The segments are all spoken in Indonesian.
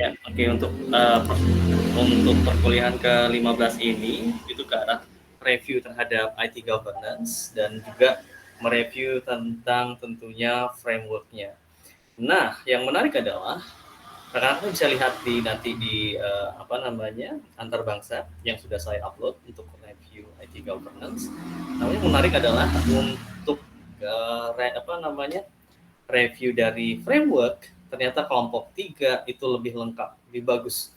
Ya, oke untuk perkuliahan ke-15 ini itu ke arah review terhadap IT governance dan juga mereview tentang tentunya framework-nya. Nah, yang menarik adalah rekan-rekan bisa lihat nanti di antar bangsa yang sudah saya upload untuk review IT governance. Namun yang menarik adalah untuk review dari framework, ternyata kelompok 3 itu lebih lengkap, lebih bagus.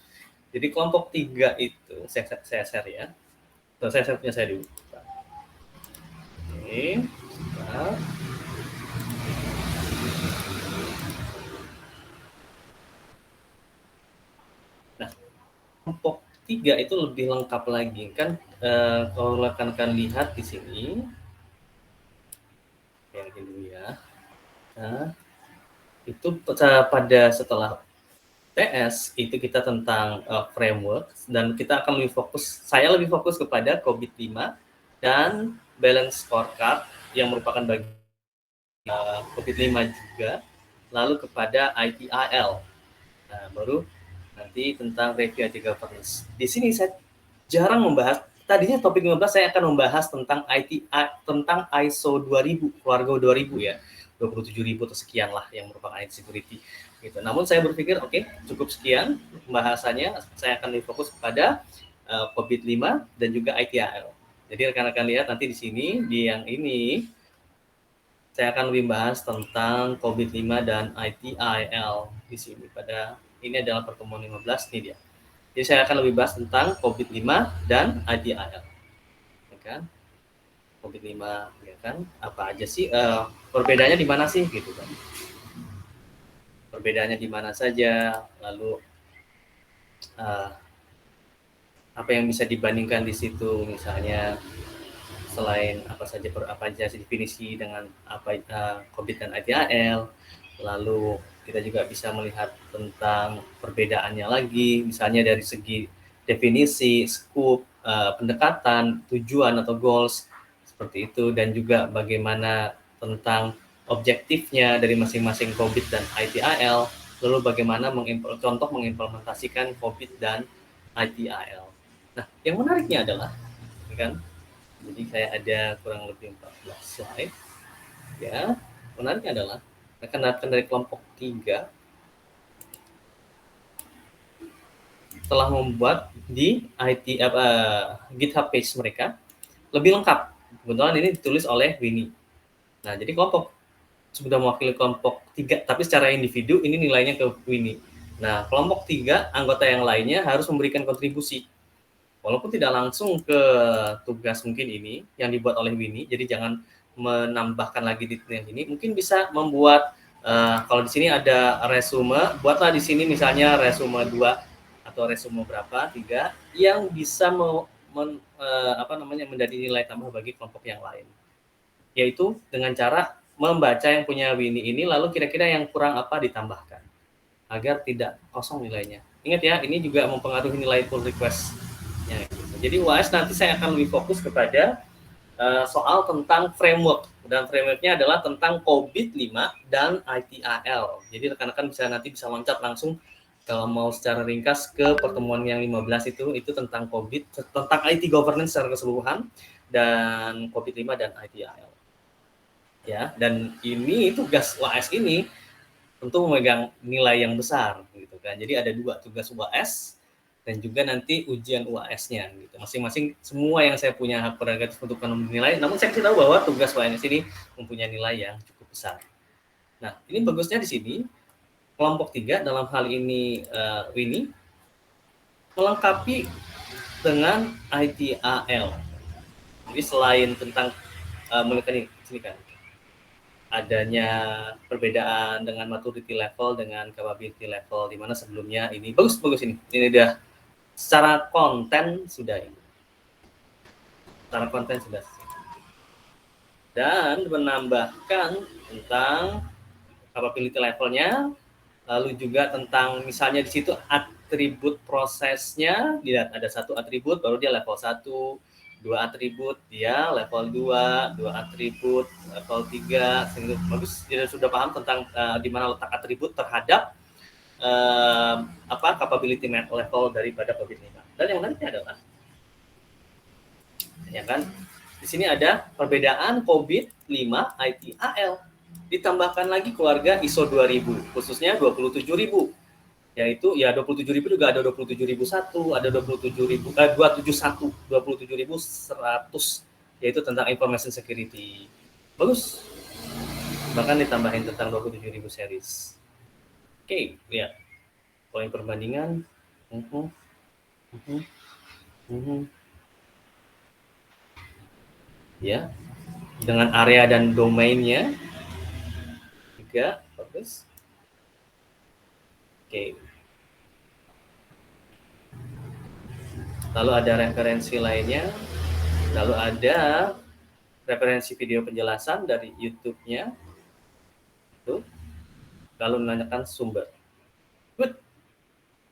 Jadi kelompok 3 itu saya share ya. Saya share punya saya dulu. Oke. Nah, kelompok 3 itu lebih lengkap lagi kan, kalau rekan-rekan lihat di sini. Yang dulu ya. Nah, itu pada setelah TS itu kita tentang framework dan kita akan saya lebih fokus kepada COVID-5 dan balance scorecard yang merupakan bagian COVID-5 juga, lalu kepada ITIL. Nah, baru nanti tentang review IT governance. Di sini saya jarang membahas, tadinya topik 15 saya akan membahas tentang tentang ISO 2000, keluarga 2000 ya, 27.000 atau sekian lah yang merupakan IT security. Gitu. Namun saya berpikir cukup sekian pembahasannya, saya akan fokus kepada COVID-5 dan juga ITIL. Jadi rekan-rekan lihat nanti di sini, di yang ini, saya akan lebih bahas tentang COVID-5 dan ITIL di sini. Ini adalah pertemuan 15 nih dia. Jadi saya akan lebih bahas tentang COVID-5 dan ITIL. Ya kan? COVID-5 ya kan? Apa aja sih perbedaannya di mana sih gitu kan? Perbedaannya di mana saja, lalu apa yang bisa dibandingkan di situ, misalnya selain apa aja definisi dengan COVID dan ITIL, lalu kita juga bisa melihat tentang perbedaannya lagi, misalnya dari segi definisi, scope, pendekatan, tujuan atau goals seperti itu, dan juga bagaimana tentang objektifnya dari masing-masing COVID dan ITIL, lalu bagaimana contoh mengimplementasikan COVID dan ITIL. Nah, yang menariknya adalah, kan? Jadi saya ada kurang lebih 14 slide. Ya, menariknya adalah rekan-rekan dari kelompok 3 telah membuat di GitHub page mereka lebih lengkap. Kebetulan ini ditulis oleh Winnie. Nah, jadi kelompok sudah mewakili kelompok 3, tapi secara individu ini nilainya ke Winnie. Nah, kelompok 3 anggota yang lainnya harus memberikan kontribusi. Walaupun tidak langsung ke tugas mungkin ini yang dibuat oleh Winnie, jadi jangan menambahkan lagi di yang ini, mungkin bisa membuat kalau di sini ada resume, buatlah di sini misalnya resume 2 atau resume berapa, 3 yang bisa menjadi nilai tambah bagi kelompok yang lain. Yaitu dengan cara membaca yang punya Winnie ini, lalu kira-kira yang kurang apa ditambahkan agar tidak kosong nilainya. Ingat ya, ini juga mempengaruhi nilai pull request. Jadi UAS nanti saya akan lebih fokus kepada soal tentang framework, dan frameworknya adalah tentang COVID-5 dan ITIL. Jadi rekan-rekan bisa loncat langsung kalau mau secara ringkas ke pertemuan yang 15 itu tentang COVID, tentang IT governance secara keseluruhan, dan COVID-5 dan ITIL. Ya, dan ini tugas UAS ini tentu memegang nilai yang besar gitu kan. Jadi ada 2 tugas UAS dan juga nanti ujian UAS-nya gitu. Masing-masing semua yang saya punya hak prerogatif untuk menilai, namun saya tahu bahwa tugas UAS ini mempunyai nilai yang cukup besar. Nah, ini bagusnya di sini kelompok 3 dalam hal ini Winnie melengkapi dengan ITIL. Jadi selain tentang sini kan adanya perbedaan dengan maturity level dengan capability level, di mana sebelumnya ini bagus ini udah secara konten sudah dan menambahkan tentang capability levelnya, lalu juga tentang misalnya di situ atribut prosesnya, lihat ada 1 atribut baru dia level 1, 2 atribut dia level 2 atribut level 3, sehingga bagus dia sudah paham tentang di mana letak atribut terhadap capability level daripada COVID-5. Dan yang menariknya adalah, ya kan, di sini ada perbedaan COVID-5 ITAL, ditambahkan lagi keluarga ISO 2000, khususnya 27.000, yaitu ya 27.000 juga ada 27.001, ada 27.100, yaitu tentang information security. Bagus. Bahkan ditambahin tentang 27.000 series. Oke, lihat. Poin perbandingan. Ya. Dengan area dan domainnya juga bagus. Oke. Lalu ada referensi lainnya. Lalu ada referensi video penjelasan dari YouTube-nya. Tuh. Lalu menanyakan sumber. Good.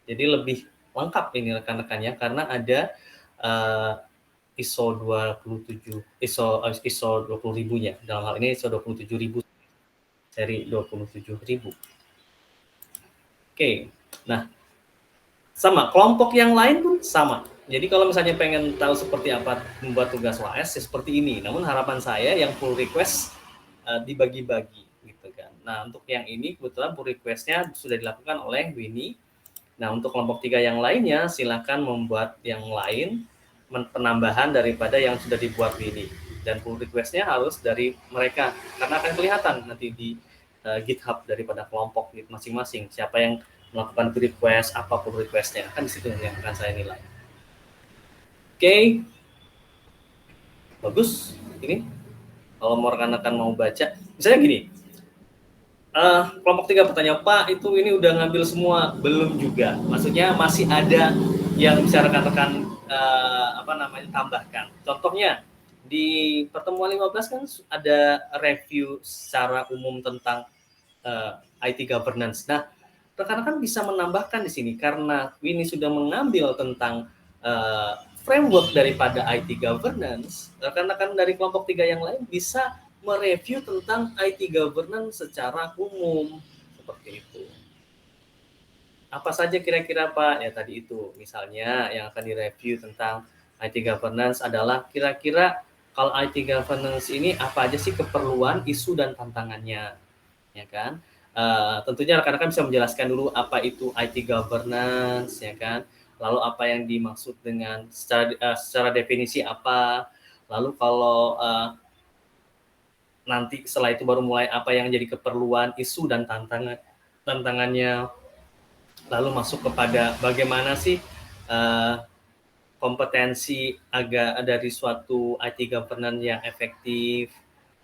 Jadi lebih lengkap ini rekan-rekannya karena ada ISO 27, ISO 20.000-nya. Dalam hal ini ISO 27.000 seri 27.000. Oke. Nah, sama kelompok yang lain pun sama. Jadi kalau misalnya pengen tahu seperti apa membuat tugas UAS ya seperti ini. Namun harapan saya yang pull request dibagi-bagi gitu kan. Nah, untuk yang ini kebetulan pull request-nya sudah dilakukan oleh Winnie. Nah, untuk kelompok 3 yang lainnya silakan membuat yang lain penambahan daripada yang sudah dibuat Winnie. Dan pull request-nya harus dari mereka karena akan kelihatan nanti di GitHub daripada kelompok masing-masing siapa yang melakukan pull request, apa pull request-nya, kan di situ yang akan saya nilai. Oke. Bagus. Ini kalau mau rekan-rekan mau baca, misalnya gini, kelompok 3 bertanya, Pak, itu ini udah ngambil semua? Belum juga. Maksudnya masih ada yang bisa rekan-rekan tambahkan. Contohnya, di pertemuan 15 kan ada review secara umum tentang IT governance. Nah, rekan-rekan bisa menambahkan di sini karena Winnie sudah mengambil tentang framework daripada IT governance, rekan-rekan dari kelompok 3 yang lain bisa mereview tentang IT governance secara umum seperti itu. Apa saja kira-kira Pak? Ya tadi itu, misalnya yang akan direview tentang IT governance adalah kira-kira kalau IT governance ini apa aja sih keperluan, isu dan tantangannya, ya kan? Tentunya rekan-rekan bisa menjelaskan dulu apa itu IT governance, ya kan? Lalu apa yang dimaksud dengan secara definisi apa? Lalu kalau nanti setelah itu baru mulai apa yang jadi keperluan, isu dan tantangannya. Lalu masuk kepada bagaimana sih kompetensi dari suatu IT governance yang efektif,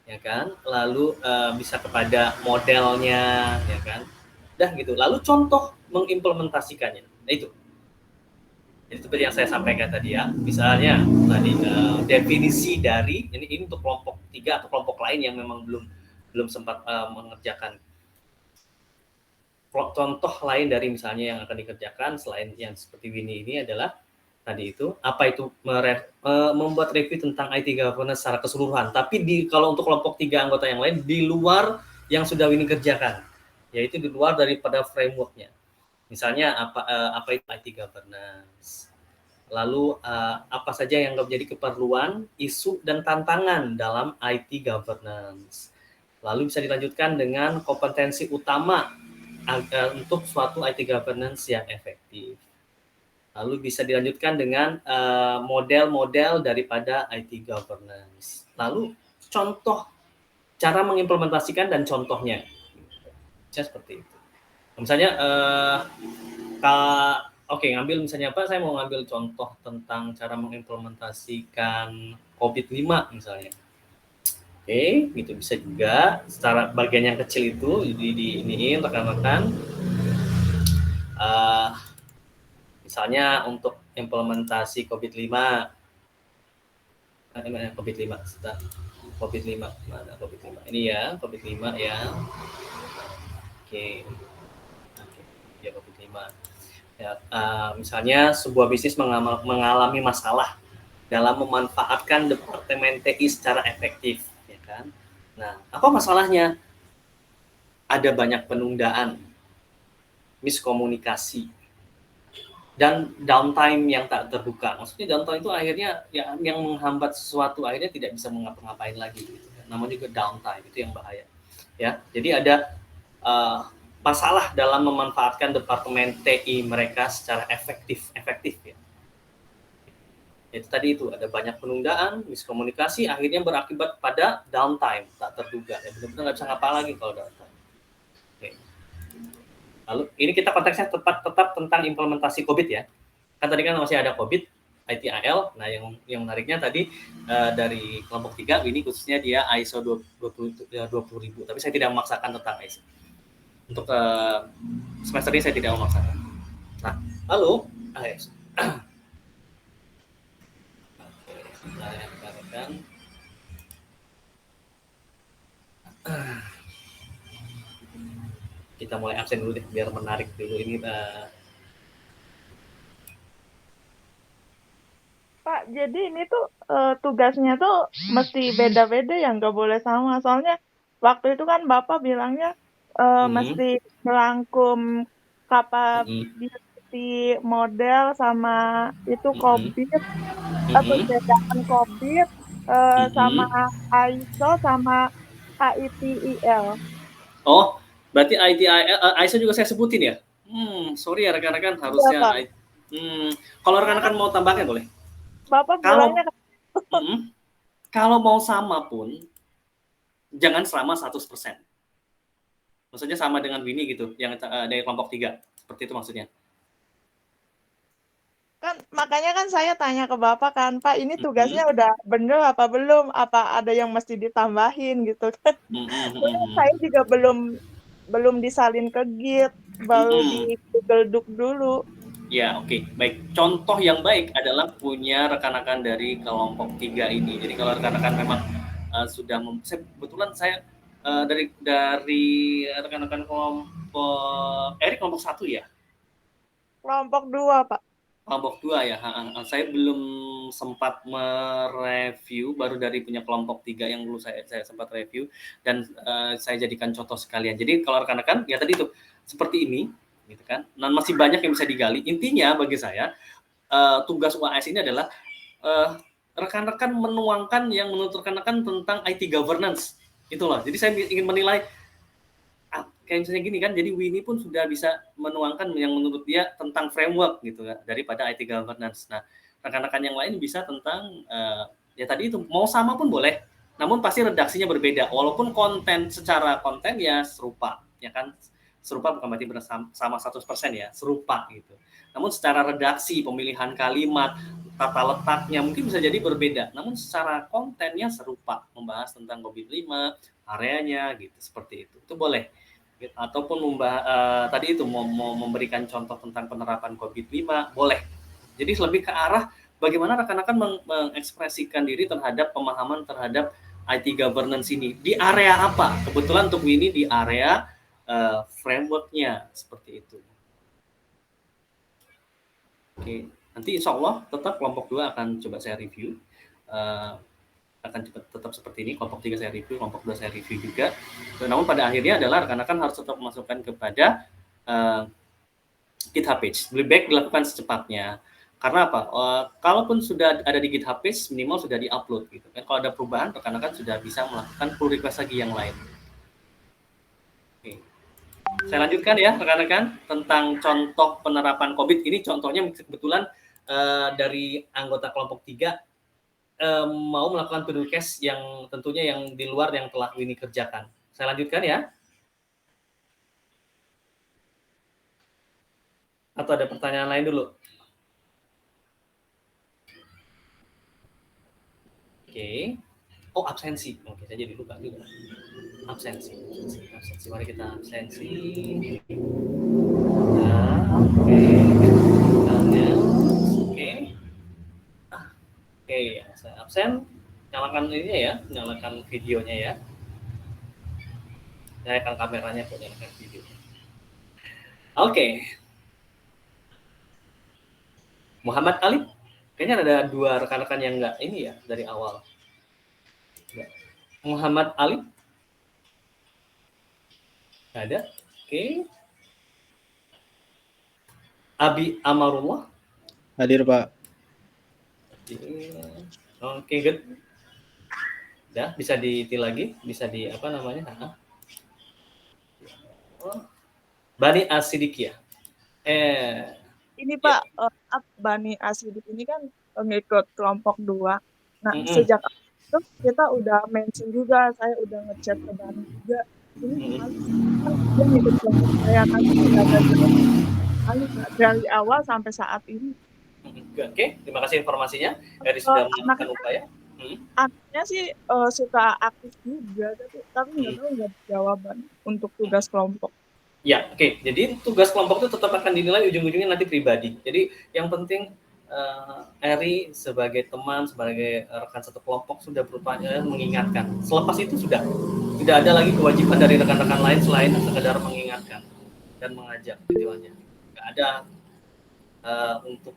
ya kan? Lalu bisa kepada modelnya, ya kan? Dah gitu. Lalu contoh mengimplementasikannya. Nah itu. Jadi seperti yang saya sampaikan tadi ya. Misalnya tadi definisi dari ini untuk kelompok 3 atau kelompok lain yang memang belum sempat mengerjakan. Contoh lain dari misalnya yang akan dikerjakan selain yang seperti Winnie ini adalah tadi itu apa itu membuat review tentang IT governance secara keseluruhan. Tapi kalau untuk kelompok 3 anggota yang lain di luar yang sudah Winnie kerjakan, yaitu di luar daripada frameworknya. Misalnya apa itu IT governance. Lalu apa saja yang menjadi keperluan, isu dan tantangan dalam IT governance. Lalu bisa dilanjutkan dengan kompetensi utama untuk suatu IT governance yang efektif. Lalu bisa dilanjutkan dengan model-model daripada IT governance. Lalu contoh cara mengimplementasikan dan contohnya. Seperti itu. Misalnya ngambil misalnya apa? Saya mau ngambil contoh tentang cara mengimplementasikan COVID-5 misalnya. Oke, gitu bisa juga. Secara bagian yang kecil itu diiniin rekan-rekan. Misalnya untuk implementasi COVID-5. COVID-5. COVID-5. Mana COVID-5? Ini ya, COVID-5 ya. Oke. Ya COVID-5. Ya, misalnya sebuah bisnis mengalami masalah dalam memanfaatkan Departemen TI secara efektif, ya kan? Nah, apa masalahnya? Ada banyak penundaan, miskomunikasi, dan downtime yang tak terduga. Maksudnya downtime itu akhirnya ya yang menghambat sesuatu akhirnya tidak bisa mengapa-ngapain lagi gitu. Namanya juga downtime, itu yang bahaya. Ya, jadi ada masalah dalam memanfaatkan departemen TI mereka secara efektif ya. Itu tadi itu ada banyak penundaan, miskomunikasi, akhirnya berakibat pada downtime tak terduga. Ya benar-benar nggak bisa ngapa lagi kalau downtime. Oke. Lalu ini kita konteksnya tetap tentang implementasi COVID ya. Kan tadi kan masih ada COVID, ITIL. Nah yang menariknya tadi dari kelompok 3 ini khususnya dia ISO 20.000. Tapi saya tidak memaksakan tentang ISO. Untuk semester ini saya tidak memaksakan. Nah, lalu kita mulai absen dulu deh biar menarik dulu ini. Pak, jadi ini tuh tugasnya tuh mesti beda-beda ya, nggak boleh sama. Soalnya waktu itu kan Bapak bilangnya mesti melangkum capability model sama itu COVID, perbedaan COVID, sama ISO sama HITIL. Oh, berarti ISO juga saya sebutin ya? Sorry ya rekan-rekan, Iya, harusnya Pak. kalau Karena rekan-rekan kan mau tambahkan boleh. Bapak Kalau bilangnya kalau mau sama pun jangan selama 100%. Maksudnya sama dengan Winnie gitu, yang dari kelompok 3. Seperti itu maksudnya. kan makanya kan saya tanya ke Bapak kan, Pak ini tugasnya udah bener apa belum? Apa ada yang mesti ditambahin gitu kan? Soalnya saya juga belum disalin ke Git, baru di Google Doc dulu. Ya, oke. Baik. Contoh yang baik adalah punya rekan-rekan dari kelompok 3 ini. Jadi kalau rekan-rekan memang sudah kebetulan saya dari rekan-rekan kelompok kelompok 1 ya. Kelompok 2, Pak. Kelompok 2 ya. Saya belum sempat mereview, baru dari punya kelompok 3 yang dulu saya sempat review dan saya jadikan contoh sekalian. Jadi kalau rekan-rekan ya tadi itu seperti ini gitu kan. Dan masih banyak yang bisa digali. Intinya bagi saya tugas UAS ini adalah rekan-rekan menuangkan yang menurut rekan-rekan tentang IT governance. Itulah. Jadi saya ingin menilai kayak misalnya gini kan, jadi Winnie pun sudah bisa menuangkan yang menurut dia tentang framework gitu kan, daripada IT governance. Nah, rekan-rekan yang lain bisa tentang ya tadi itu mau sama pun boleh, namun pasti redaksinya berbeda. Walaupun secara konten ya serupa, ya kan serupa bukan berarti sama 100% ya, serupa gitu. Namun secara redaksi, pemilihan kalimat, tata letaknya mungkin bisa jadi berbeda. Namun secara kontennya serupa, membahas tentang COVID-5, areanya gitu, seperti itu. Itu boleh. Ataupun tadi itu mau memberikan contoh tentang penerapan COVID-5 boleh. Jadi lebih ke arah bagaimana rekan-rekan mengekspresikan diri terhadap pemahaman terhadap IT governance ini di area apa. Kebetulan untuk ini di area framework-nya seperti itu. Oke, nanti insya Allah tetap kelompok 2 akan coba saya review. Akan tetap seperti ini, kelompok 3 saya review, kelompok 2 saya review juga. Namun pada akhirnya adalah rekan-rekan harus tetap memasukkan kepada GitHub page. Lebih baik dilakukan secepatnya. Karena apa? Kalaupun sudah ada di GitHub page, minimal sudah di-upload gitu kan. Kalau ada perubahan, rekan-rekan sudah bisa melakukan pull request lagi yang lain. Oke. Saya lanjutkan ya rekan-rekan tentang contoh penerapan COVID. Ini contohnya kebetulan dari anggota kelompok 3 mau melakukan pull request yang tentunya yang di luar yang telah Winnie kerjakan. Saya lanjutkan ya. Atau ada pertanyaan lain dulu? Oke. Oh, absensi. Oke, saya jadi lupa juga. Absensi. Mari kita absensi. Nah, oke. Oke. Oke, saya absen. Nyalakan ini ya, nyalakan videonya ya. Nyalakan kameranya, kok nyalakan videonya. Oke. Muhammad Ali. Kayaknya ada 2 rekan-rekan yang enggak ini ya dari awal. Muhammad Ali. Ada. Oke. Abi Amarullah. Hadir, Pak. Oke, good. Ya, bisa ditil lagi, bisa di apa namanya? Bani Asidikia. Ini Pak, Bani Asidik ini kan ngikut kelompok 2. Nah, Mm-mm. sejak itu kita udah mention juga, saya udah ngechat ke Bani juga. Ini gimana? Kan dia ngikut kelompok saya, tapi nggak ada jawaban dari awal sampai saat ini. Oke, terima kasih informasinya. Eri sudah melakukan upaya. Anaknya sih suka aktif juga, tapi nggak tahu nggak ada jawaban untuk tugas kelompok. Ya, oke. Jadi tugas kelompok itu tetap akan dinilai ujung-ujungnya nanti pribadi. Jadi yang penting Eri sebagai teman, sebagai rekan satu kelompok sudah berupaya mengingatkan. Selepas itu sudah tidak ada lagi kewajiban dari rekan-rekan lain selain sekedar mengingatkan dan mengajak tujuannya. Tidak ada untuk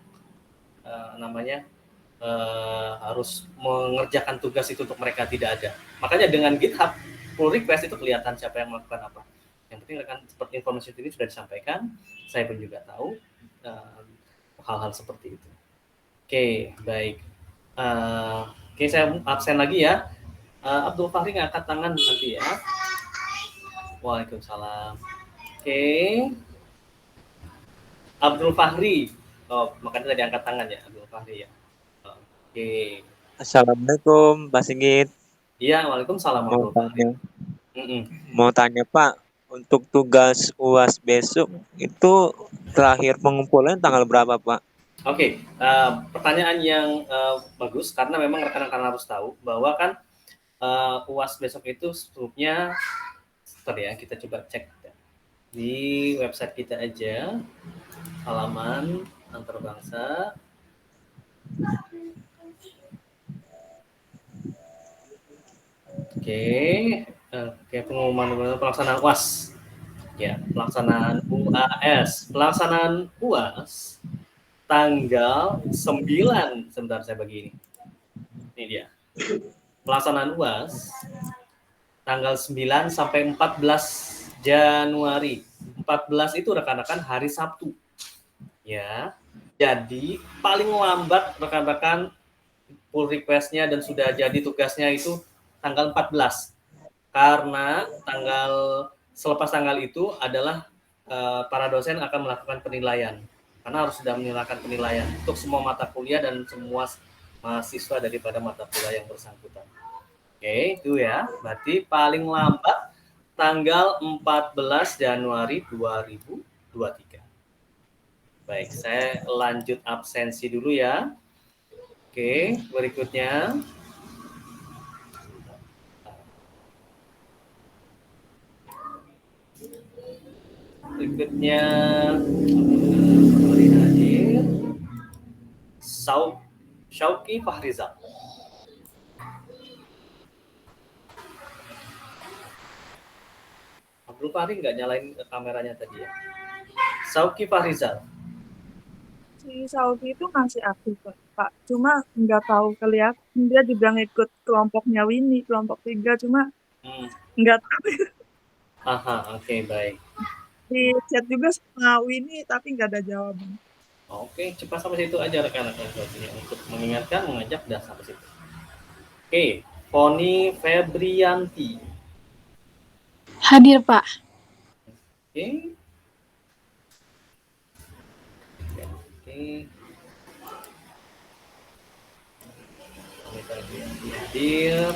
namanya harus mengerjakan tugas itu untuk mereka, tidak ada. Makanya dengan GitHub pull request itu kelihatan siapa yang melakukan apa. Yang penting rekan seperti informasi ini sudah disampaikan, saya pun juga tahu hal-hal seperti itu. Oke, baik. Oke, saya absen lagi ya. Abdul Fahri ngangkat tangan nanti ya. Waalaikumsalam. Oke. Abdul Fahri. Oh, makanya tadi angkat tangan ya, Abdul Fahri ya. Oke. Assalamualaikum, Pak Sigit. Iya, waalaikumsalam. Mau tanya Pak, untuk tugas UAS besok itu terakhir pengumpulan tanggal berapa Pak? Oke, pertanyaan yang bagus karena memang rekan-rekan harus tahu bahwa kan UAS besok itu strukturnya, ya kita coba cek di website kita aja, halaman Antarbangsa. Oke, pengumuman pelaksanaan UAS. Ya, pelaksanaan UAS tanggal 9, sebentar saya bagi ini. Ini dia. Pelaksanaan UAS tanggal 9 sampai 14 Januari. 14 itu rekan-rekan hari Sabtu. Ya. Jadi paling lambat rekan-rekan pull request-nya dan sudah jadi tugasnya itu tanggal 14. Karena selepas tanggal itu adalah para dosen akan melakukan penilaian. Karena harus sudah menyerahkan penilaian untuk semua mata kuliah dan semua mahasiswa daripada mata kuliah yang bersangkutan. Oke, itu ya. Berarti paling lambat tanggal 14 Januari 2023. Baik, saya lanjut absensi dulu ya. Oke, berikutnya. Berikutnya hadir Syauqi Fahrizal. Abdul Fahri nggak nyalain kameranya tadi ya. Syauqi Fahrizal. Si Sauki itu masih aktif Pak, cuma nggak tahu kelihatan dia juga ngikut kelompoknya Winnie, kelompok 3, cuma nggak tahu. Oke, baik. Di chat juga sama Winnie tapi nggak ada jawaban. Oke, cepat sampai situ aja rekan-rekan untuk mengingatkan, mengajak dah sampai situ. Oke, Poni Febrianti. Hadir Pak. Oke. Hadir.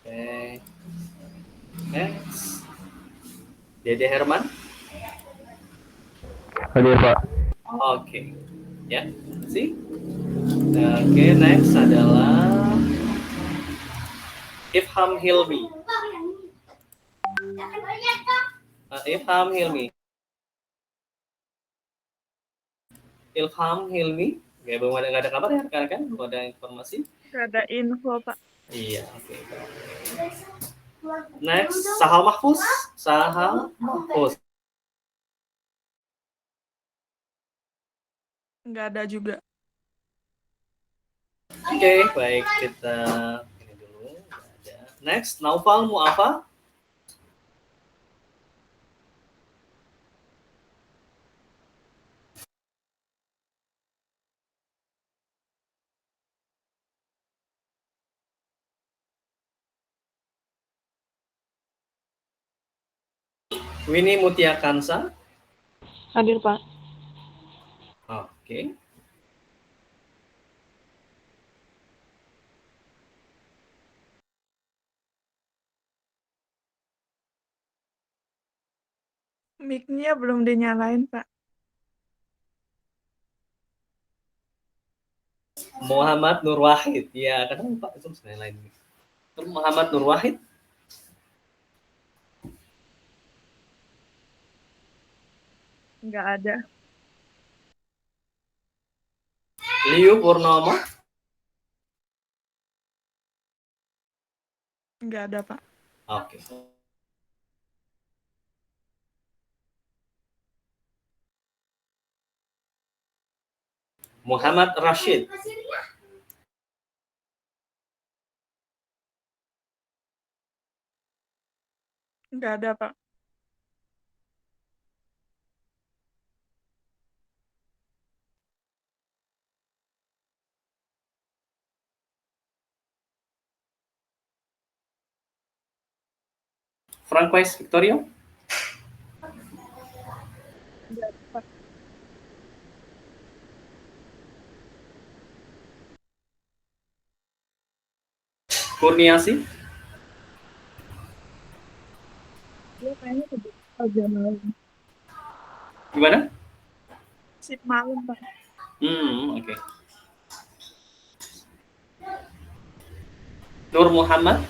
Oke. Next. Dede Herman. Hadir Pak. Oke. Ya, sih. Oke, next adalah Ifham Hilmi. Ilham Hilmi. Ya, belum ada kabar ya rekan-rekan? Belum ada informasi? Nggak ada info Pak. Iya, oke. Next, Sahal Mahfuz. Nggak ada juga. Oke, baik, kita ini dulu. Ada. Next, Naufal Mu'afa. Winnie Mutia Kansa. Hadir, Pak. Oke. Mic-nya belum dinyalain, Pak. Muhammad Nur Wahid. Ya, kadang Pak itu lain. Muhammad Nur Wahid. Nggak ada. Liu Purnomo. Nggak ada, Pak. Oke. Muhammad Rashid. Nggak ada, Pak. Francois Victorio. Nggak ada, Pak. Kurniasi. Dia kayaknya kerja malam. Gimana? Sip malam, Pak. Oke. Nur Muhammad.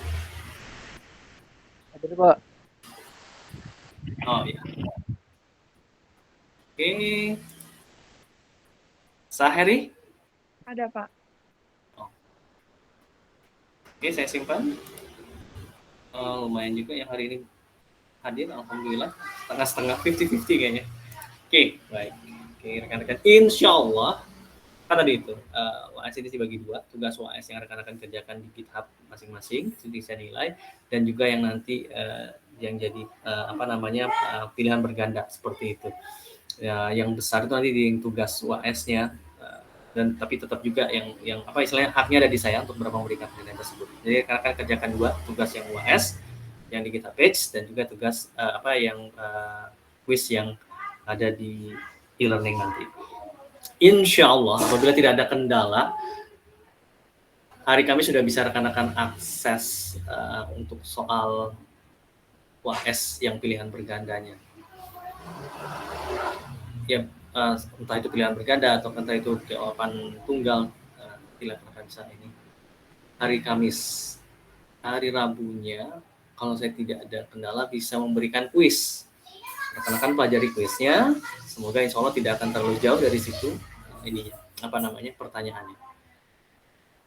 Ada Pak. Oh iya. Oke. Saheri. Ada, Pak. Oke, saya simpan. Lumayan juga yang hari ini hadir, alhamdulillah. Setengah-setengah, 50-50 kayaknya. Oke, baik. Oke, rekan-rekan. Insya Allah, kan tadi itu, UAS ini dibagi dua. Tugas UAS yang rekan-rekan kerjakan di GitHub masing-masing, itu bisa nilai. Dan juga yang nanti yang jadi pilihan berganda seperti itu. Ya, yang besar itu nanti di tugas UAS-nya. Dan tapi tetap juga yang apa istilahnya haknya ada di saya untuk berapa memberikan penilaian tersebut. Jadi rekan-rekan kerjakan dua, tugas yang UAS yang di GitHub Page dan juga tugas quiz yang ada di e-learning nanti. Insya Allah apabila tidak ada kendala, hari Kamis sudah bisa rekan-rekan akses untuk soal UAS yang pilihan bergandanya. Ya, entah itu pilihan berganda atau entah itu jawaban tunggal, silakan bisa ini. Hari Kamis, hari Rabunya, kalau saya tidak ada kendala bisa memberikan kuis. Rekan-rekan pelajari kuisnya, semoga insya Allah tidak akan terlalu jauh dari situ pertanyaannya.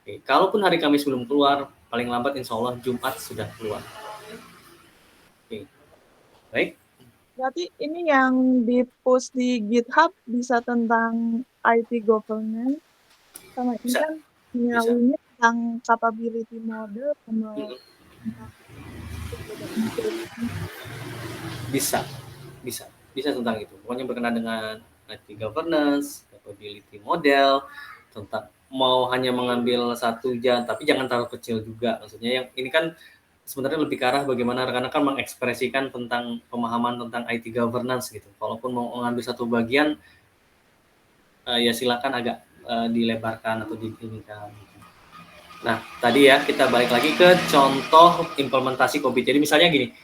Oke, kalaupun hari Kamis belum keluar, paling lambat insya Allah Jumat sudah keluar. Oke, baik. Berarti ini yang di-post di GitHub bisa tentang IT governance, sama ini kan nyawanya tentang capability model sama bisa tentang itu. Pokoknya berkenaan dengan IT governance, capability model, tentang mau hanya mengambil satu tapi jangan terlalu kecil juga. Maksudnya yang ini kan sebenarnya lebih ke arah bagaimana rekan-rekan mengekspresikan tentang pemahaman tentang IT governance gitu. Walaupun mau mengambil satu bagian, ya silakan agak dilebarkan atau ditinggikan. Nah, tadi ya kita balik lagi ke contoh implementasi COVID. Jadi misalnya gini,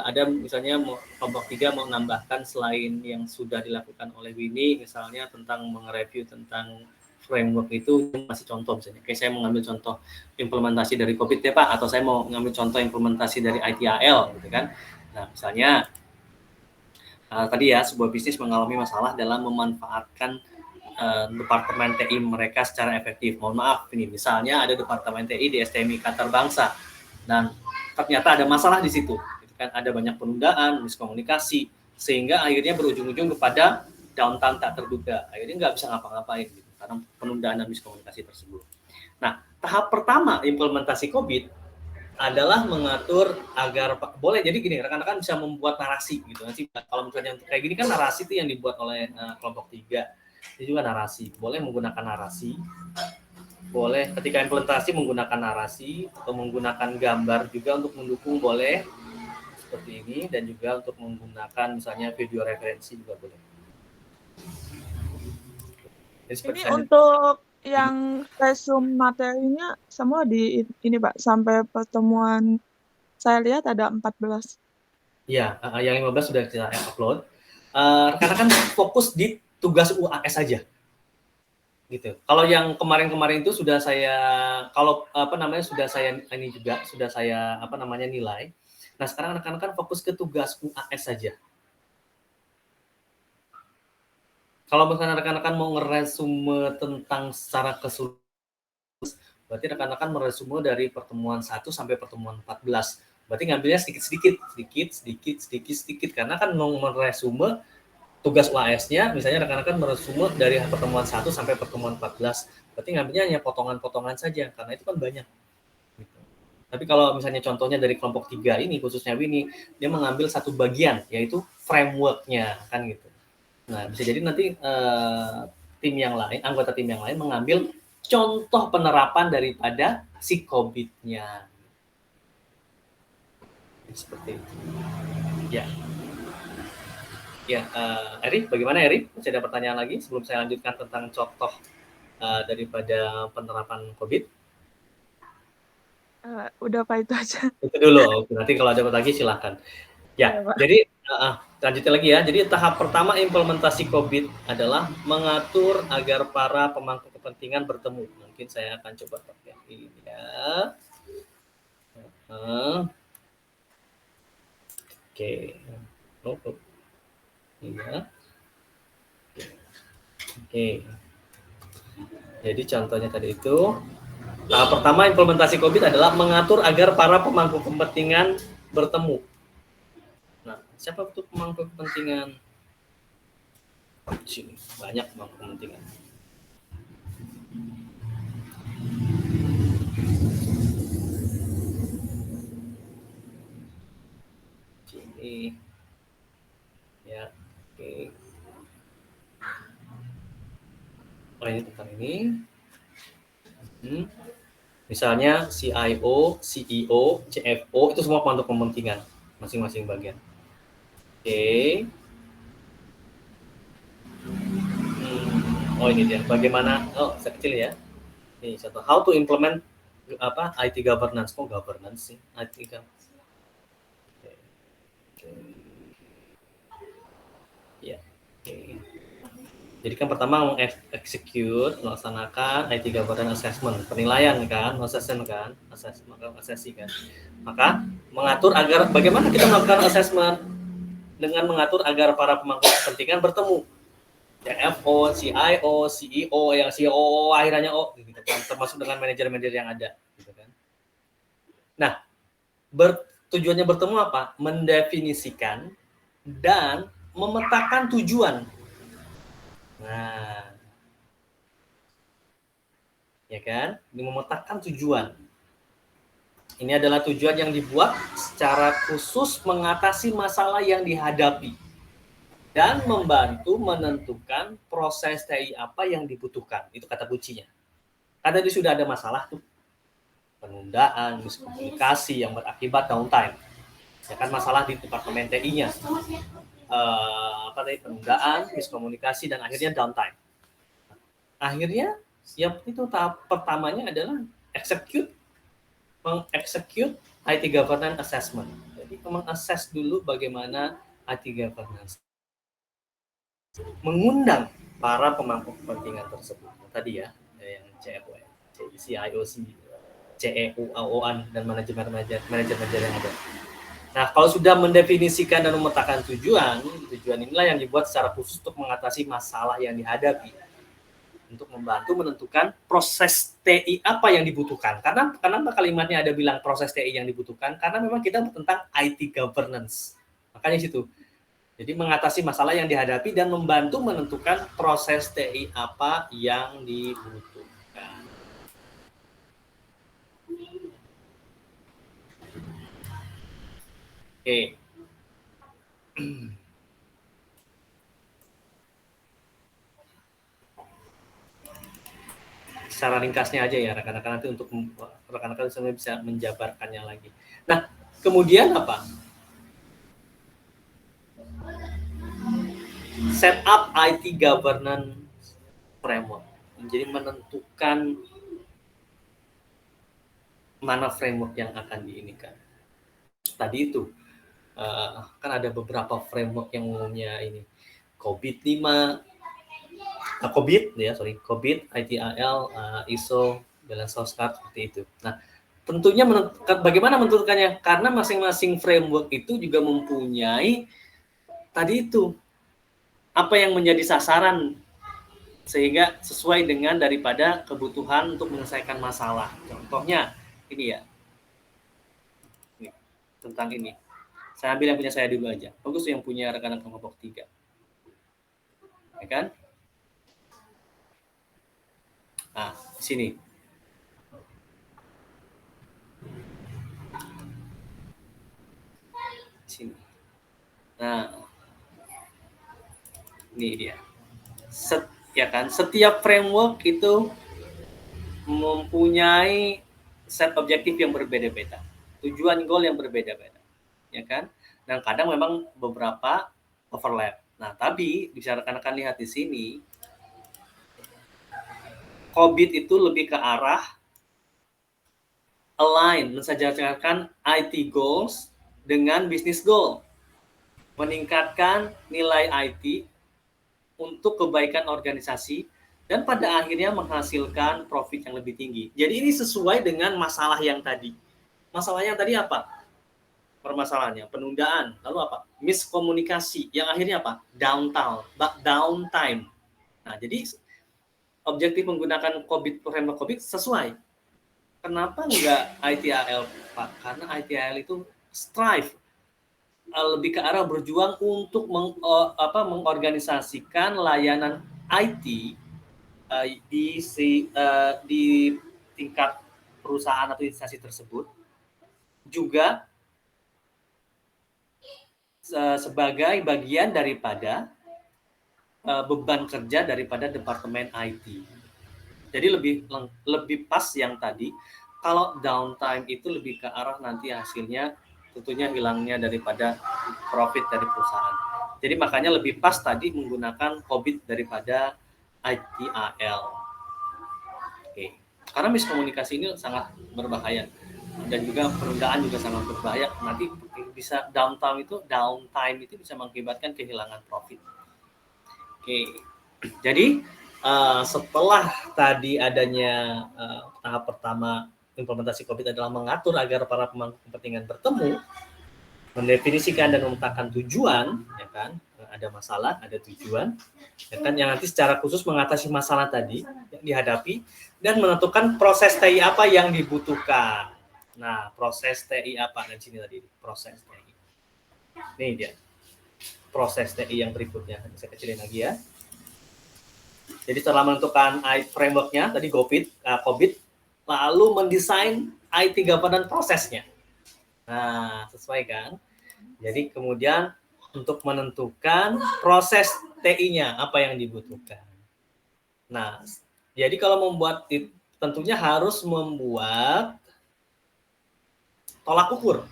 ada misalnya kelompok 3 mau menambahkan selain yang sudah dilakukan oleh Winnie, misalnya tentang mengreview tentang framework itu masih contoh misalnya. Kayak saya mau ngambil contoh implementasi dari COVID ya Pak, atau saya mau ngambil contoh implementasi dari ITIL gitu kan. Nah, misalnya tadi ya sebuah bisnis mengalami masalah dalam memanfaatkan departemen TI mereka secara efektif. Mohon maaf ini misalnya ada departemen TI di STMI Qatar Bangsa dan ternyata ada masalah di situ. Kan ada banyak penundaan, miskomunikasi sehingga akhirnya berujung-ujung kepada downtime tak terduga. Akhirnya nggak bisa ngapa-ngapain gitu karena penundaan dan miskomunikasi tersebut. Nah, tahap pertama implementasi COVID adalah mengatur agar boleh jadi gini, rekan-rekan bisa membuat narasi gitu. Nanti kalau misalnya kayak gini kan narasi itu yang dibuat oleh kelompok 3. Ini juga narasi. Boleh menggunakan narasi. Boleh ketika implementasi menggunakan narasi atau menggunakan gambar juga untuk mendukung boleh. seperti ini, dan juga untuk menggunakan misalnya video referensi juga boleh. Ini untuk yang resume materinya semua di ini Pak, sampai pertemuan saya lihat ada 14. Iya, yang 15 sudah kita upload. Rekan-rekan fokus di tugas UAS saja. Gitu. Kalau yang kemarin-kemarin itu sudah saya nilai. Nah, sekarang rekan-rekan fokus ke tugas UAS saja. Kalau misalnya rekan-rekan mau ngeresume tentang secara keseluruhan, berarti rekan-rekan meresume dari pertemuan 1 sampai pertemuan 14. Berarti ngambilnya sedikit karena kan mau meresume tugas UAS-nya, misalnya rekan-rekan meresume dari pertemuan 1 sampai pertemuan 14. Berarti ngambilnya hanya potongan-potongan saja karena itu kan banyak. Gitu. Tapi kalau misalnya contohnya dari kelompok 3 ini, khususnya Winnie, dia mengambil satu bagian, yaitu framework-nya, kan gitu. Nah, bisa jadi nanti anggota tim yang lain mengambil contoh penerapan daripada si COVID-nya. Seperti itu. Ya. Ya, Eri, bagaimana Eri? Masih ada pertanyaan lagi sebelum saya lanjutkan tentang contoh daripada penerapan COVID? Udah Pak, itu aja. Itu dulu. Nanti kalau ada lagi silakan. Ya, jadi lanjutnya lagi ya. Jadi tahap pertama implementasi COVID adalah mengatur agar para pemangku kepentingan bertemu. Mungkin saya akan coba pakai ini ya. Oke. Ya. Oke. Jadi contohnya tadi itu, tahap pertama implementasi COVID adalah mengatur agar para pemangku kepentingan bertemu. Nah, siapa itu pemangku kepentingan? Sini, banyak pemangku kepentingan. Sini. Ya, oke. Oh, ini tentang ini. Misalnya CIO, CEO, CFO, itu semua pemangku kepentingan masing-masing bagian. Oke. Oh, ini dia. Bagaimana? Oh, saya kecil ya. Ini contoh. How to implement IT governance. Kok governance sih? IT governance. Ya. Oke. Jadi kan pertama melaksanakan IT governance assessment, penilaian kan, assessment kan, asessi kan. Maka mengatur agar bagaimana kita melakukan assessment dengan mengatur agar para pemangku kepentingan bertemu. CFO, CIO, CEO, yang CEO akhirnya gitu kan, termasuk dengan manajer-manajer yang ada, gitu kan. Nah, tujuannya bertemu apa? Mendefinisikan dan memetakan tujuan. Nah, ya kan? Memetakan tujuan. Ini adalah tujuan yang dibuat secara khusus mengatasi masalah yang dihadapi dan membantu menentukan proses TI apa yang dibutuhkan. Itu kata kuncinya. Karena tadi sudah ada masalah tuh, penundaan, miskomunikasi yang berakibat downtime. Ya kan, masalah di departemen TI-nya. Penundaan, miskomunikasi, dan akhirnya downtime. Akhirnya, ya itu tahap pertamanya adalah mengexecute IT governance assessment. Jadi mengakses dulu bagaimana IT governance. Mengundang para pemangku kepentingan tersebut. Tadi ya, yang CFO, CIO, CEO, AO-an, dan manajer-manajer yang ada. Nah, kalau sudah mendefinisikan dan memetakan tujuan inilah yang dibuat secara khusus untuk mengatasi masalah yang dihadapi. Untuk membantu menentukan proses TI apa yang dibutuhkan. Karena kalimatnya ada bilang proses TI yang dibutuhkan, karena memang kita tentang IT governance. Makanya situ. Jadi mengatasi masalah yang dihadapi dan membantu menentukan proses TI apa yang dibutuhkan. Oke. Secara ringkasnya aja ya rekan-rekan, nanti untuk rekan-rekan bisa menjabarkannya lagi. Nah, kemudian apa? set up IT governance framework. Jadi menentukan mana framework yang akan diinikan. Tadi itu kan ada beberapa framework yang umumnya ini COVID 5, COVID, ITIL, ISO, balance of card, seperti itu. Nah, tentunya bagaimana menentukannya? Karena masing-masing framework itu juga mempunyai tadi itu apa yang menjadi sasaran sehingga sesuai dengan daripada kebutuhan untuk menyelesaikan masalah. Contohnya ini ya, ini, tentang ini. Saya ambil yang punya saya dulu aja. Bagus yang punya rekan-rekan kelompok 3. Ya kan? Nah, di sini. Sini. Nah, ini dia. Setiap framework itu mempunyai set objektif yang berbeda-beda, tujuan goal yang berbeda-beda, ya kan? Dan kadang memang beberapa overlap. Nah, tapi bisa rekan-rekan lihat di sini, COVID itu lebih ke arah align, mensejajarkan IT goals dengan business goal, meningkatkan nilai IT untuk kebaikan organisasi, dan pada akhirnya menghasilkan profit yang lebih tinggi. Jadi ini sesuai dengan masalah yang tadi. Masalahnya tadi apa? Permasalahannya penundaan, lalu apa? Miskomunikasi, yang akhirnya apa? Downtime. Nah, jadi objektif menggunakan framework COVID sesuai. Kenapa enggak ITIL, Pak? Karena ITIL itu strive, lebih ke arah berjuang untuk mengorganisasikan layanan IT di tingkat perusahaan atau instansi tersebut, juga sebagai bagian daripada beban kerja daripada departemen IT. Jadi lebih pas yang tadi. Kalau downtime itu lebih ke arah nanti hasilnya tentunya hilangnya daripada profit dari perusahaan. Jadi makanya lebih pas tadi menggunakan COVID daripada ITIL. Oke. Karena miskomunikasi ini sangat berbahaya, dan juga penundaan juga sangat berbahaya. Nanti bisa downtime itu bisa mengakibatkan kehilangan profit. Oke. Jadi setelah tadi adanya tahap pertama implementasi COVID adalah mengatur agar para pemangku kepentingan bertemu, mendefinisikan dan memetakan tujuan, ya kan? Ada masalah, ada tujuan, ya kan? Yang nanti secara khusus mengatasi masalah tadi yang dihadapi dan menentukan proses TI apa yang dibutuhkan. Nah, proses TI apa? Dan sini tadi proses TI. Ini dia proses TI yang berikutnya. Saya kecilin lagi ya. Jadi setelah menentukan framework-nya tadi COVID, lalu mendesain IT governance prosesnya. Nah, sesuai kan? Jadi kemudian untuk menentukan proses TI-nya apa yang dibutuhkan. Nah, jadi kalau membuat tentunya harus membuat tolak ukur,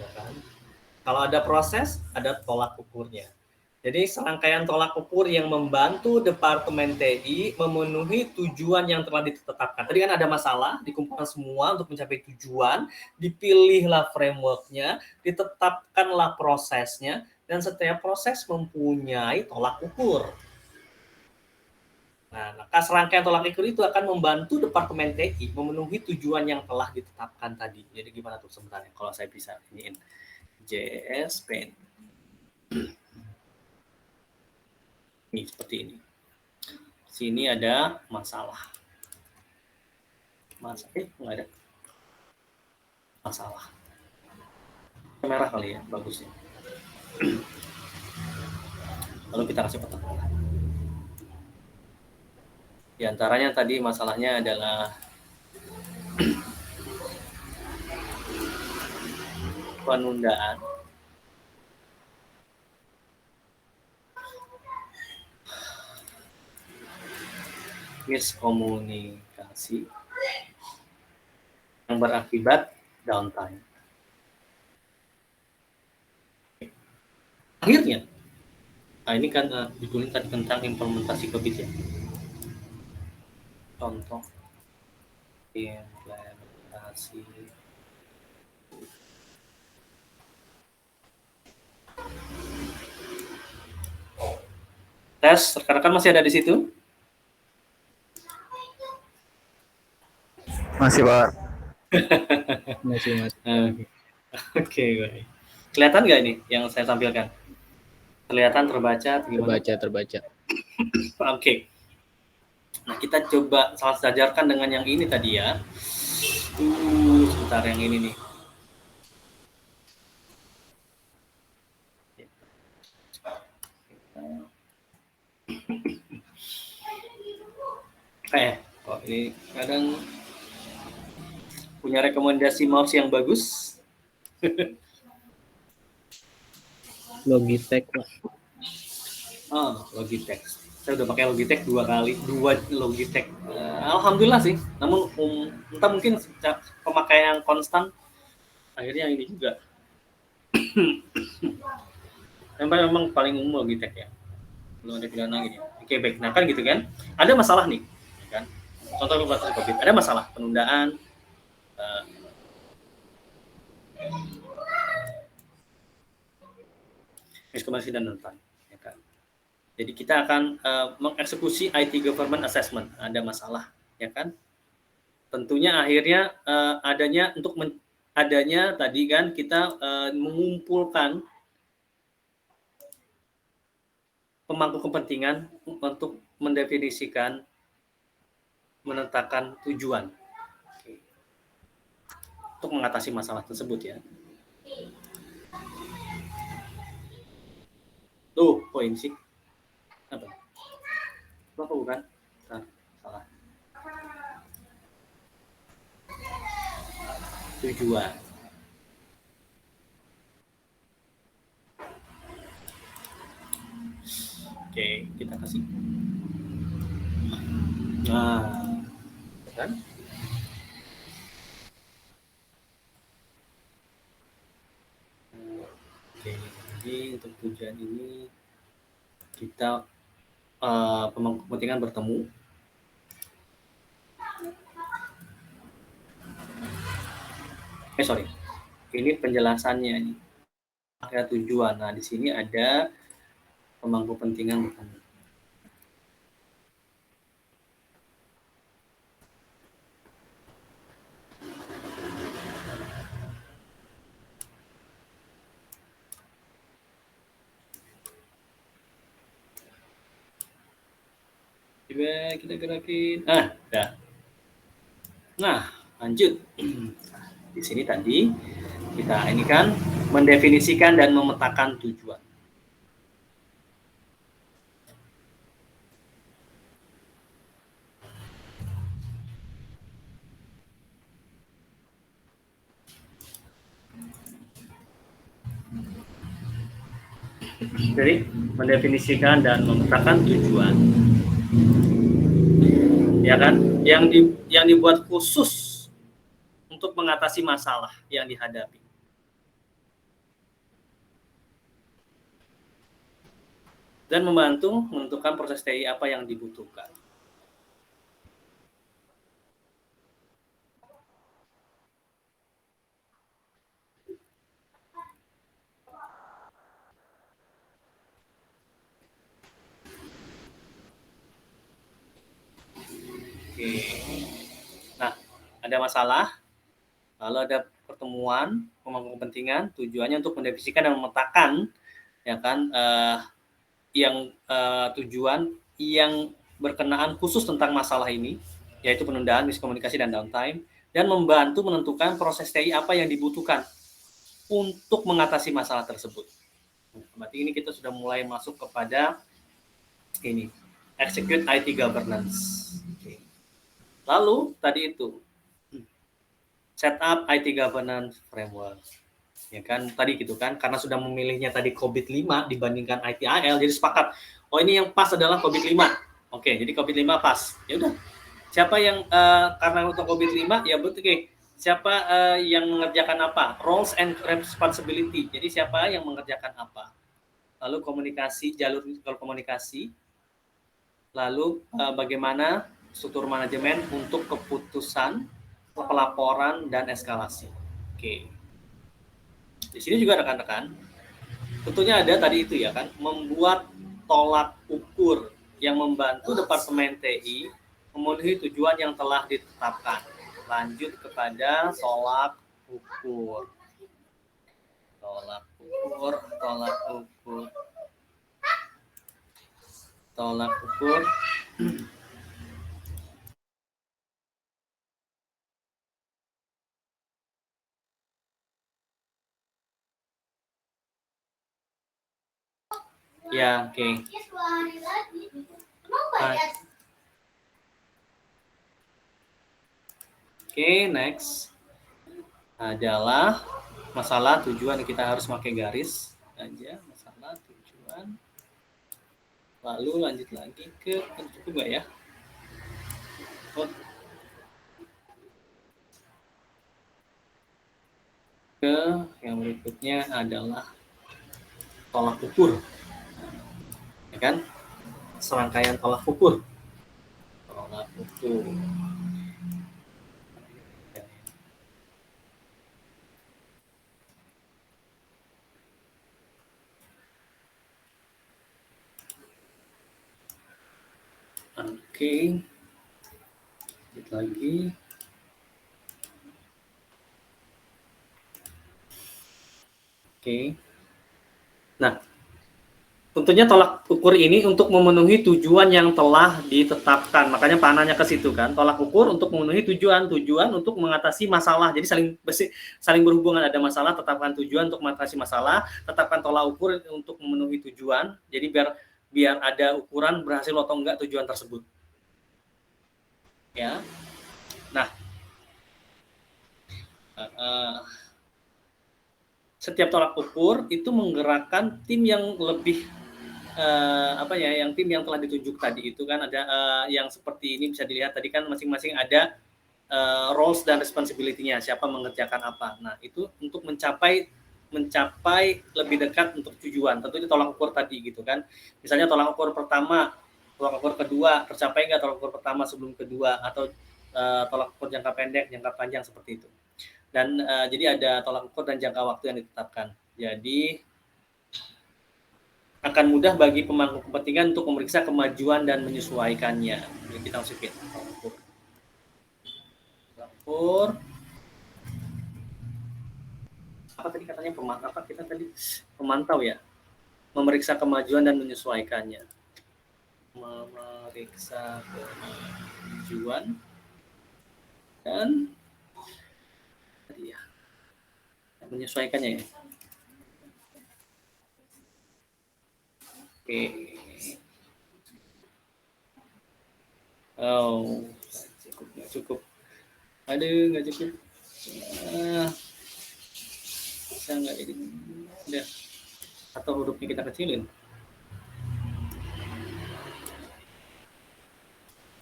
ya kan? Kalau ada proses, ada tolak ukurnya. Jadi serangkaian tolak ukur yang membantu Departemen TI memenuhi tujuan yang telah ditetapkan. Tadi kan ada masalah, dikumpulkan semua untuk mencapai tujuan, dipilihlah framework-nya, ditetapkanlah prosesnya, dan setiap proses mempunyai tolak ukur. Nah, maka serangkaian tolak ukur itu akan membantu Departemen TI memenuhi tujuan yang telah ditetapkan tadi. Jadi gimana tuh sebenarnya kalau saya bisa iniin JS Paint. Ini seperti ini. Sini ada masalah. Nggak ada. Masalah. Merah kali ya, bagusnya. Lalu kita kasih kotak merah. Di antaranya tadi masalahnya adalah penundaan. Miskomunikasi yang berakibat downtime. Akhirnya Nah, ini kan judulnya tadi tentang implementasi COVID ya. Contoh implementasi. Tes, rekan-rekan masih ada di situ? Masih, Pak. Masih. Oke, baik. Kelihatan nggak ini yang saya tampilkan? Kelihatan, terbaca, gimana? Terbaca. Oke. Nah, kita coba salah sejajarkan dengan yang ini tadi ya. Sebentar, yang ini nih. Kok ini kadang punya rekomendasi mouse yang bagus. Logitech, Pak. Logitech. Saya udah pakai Logitech 2 Logitech. Alhamdulillah sih. Namun entah mungkin pemakaian yang konstan akhirnya ini juga. Memang paling umum Logitech ya. Belum ada pilihan lagi. Oke, baik. Nah kan gitu kan. Ada masalah nih, kan? Contoh COVID. Ada masalah penundaan. Miskomunikasi dan rentan. Ya kan? Jadi kita akan mengeksekusi IT Government Assessment. Ada masalah, ya kan? Tentunya akhirnya adanya tadi kan kita mengumpulkan pemangku kepentingan untuk mendefinisikan, menetapkan tujuan untuk mengatasi masalah tersebut ya. Tuh, poin sih. Apa? Bukan? Salah. Tujuan. Oke, kita kasih. Nah, kan? Oke, jadi untuk tujuan ini kita pemangku kepentingan bertemu. Ini penjelasannya ini. Ada tujuan. Nah, di sini ada pemangku kepentingan bertemu. Coba kita gerakin. Dah. Nah, lanjut. Di sini tadi kita ini kan mendefinisikan dan memetakan tujuan. Jadi mendefinisikan dan memetakan tujuan, ya kan? Yang dibuat khusus untuk mengatasi masalah yang dihadapi. Dan membantu menentukan proses TI apa yang dibutuhkan. Oke. Nah, ada masalah, lalu ada pertemuan pemangku kepentingan, tujuannya untuk mendefinisikan dan memetakan, ya kan, tujuan yang berkenaan khusus tentang masalah ini, yaitu penundaan, miskomunikasi, dan downtime, dan membantu menentukan proses TI apa yang dibutuhkan untuk mengatasi masalah tersebut. Berarti ini kita sudah mulai masuk kepada ini, execute IT governance. Oke. Lalu tadi itu setup IT governance framework. Ya kan tadi gitu kan, karena sudah memilihnya tadi COVID-5 dibandingkan ITIL, jadi sepakat. Oh, ini yang pas adalah COVID-5. Oke, jadi COVID-5 pas. Ya udah. Siapa yang karena untuk COVID-5 ya betul. Oke. Siapa yang mengerjakan apa? Roles and responsibility. Jadi siapa yang mengerjakan apa? lalu komunikasi, jalur komunikasi, lalu bagaimana struktur manajemen untuk keputusan, pelaporan, dan eskalasi. Oke. Di sini juga rekan-rekan, tentunya ada tadi itu ya kan, membuat tolak ukur yang membantu Departemen TI memenuhi tujuan yang telah ditetapkan. Lanjut kepada tolak ukur. Tolak ukur. Ya, oke. Oke, next adalah masalah tujuan. Kita harus pakai garis aja, masalah tujuan. Lalu lanjut lagi ke, cukup nggak ya? Ke yang berikutnya adalah tolak ukur. Ya kan? Serangkaian tolak ukur. Tolak ukur. Oke. Lanjut lagi. Oke. Nah, tentunya tolak ukur ini untuk memenuhi tujuan yang telah ditetapkan. Makanya panahnya ke situ kan. Tolak ukur untuk memenuhi tujuan untuk mengatasi masalah. Jadi saling berhubungan, ada masalah, tetapkan tujuan untuk mengatasi masalah, tetapkan tolak ukur untuk memenuhi tujuan. Jadi biar ada ukuran berhasil atau enggak tujuan tersebut. Ya. Nah, setiap tolak ukur itu menggerakkan tim yang lebih yang tim yang telah ditunjuk tadi itu kan ada yang seperti ini bisa dilihat tadi kan masing-masing ada roles dan responsibility-nya, siapa mengerjakan apa. Nah, itu untuk mencapai lebih dekat untuk tujuan. Tentunya tolak ukur tadi gitu kan. Misalnya tolak ukur pertama, tolak ukur kedua, tercapai nggak tolak ukur pertama sebelum kedua, atau tolak ukur jangka pendek, jangka panjang seperti itu. Dan jadi ada tolak ukur dan jangka waktu yang ditetapkan. Jadi akan mudah bagi pemangku kepentingan untuk memeriksa kemajuan dan menyesuaikannya. Jadi kita masukin tolak ukur. Apa tadi katanya pemantau ya, memeriksa kemajuan dan menyesuaikannya, dan tadi ya menyesuaikannya ya. Oke. Oh, nggak cukup. Aduh, nggak cukup. Bisa nggak ini? Udah. Atau hurufnya kita kecilin.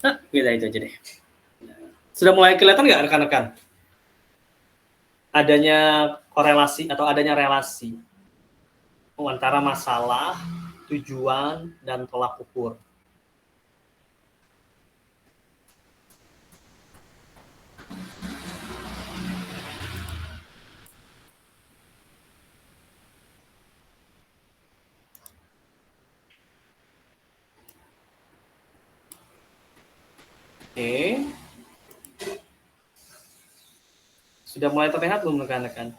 Nah, beda itu aja deh. Sudah mulai kelihatan nggak rekan-rekan? Adanya korelasi atau adanya relasi antara masalah, tujuan, dan tolak ukur. Oke. Sudah mulai terlihat belum rekan-rekan?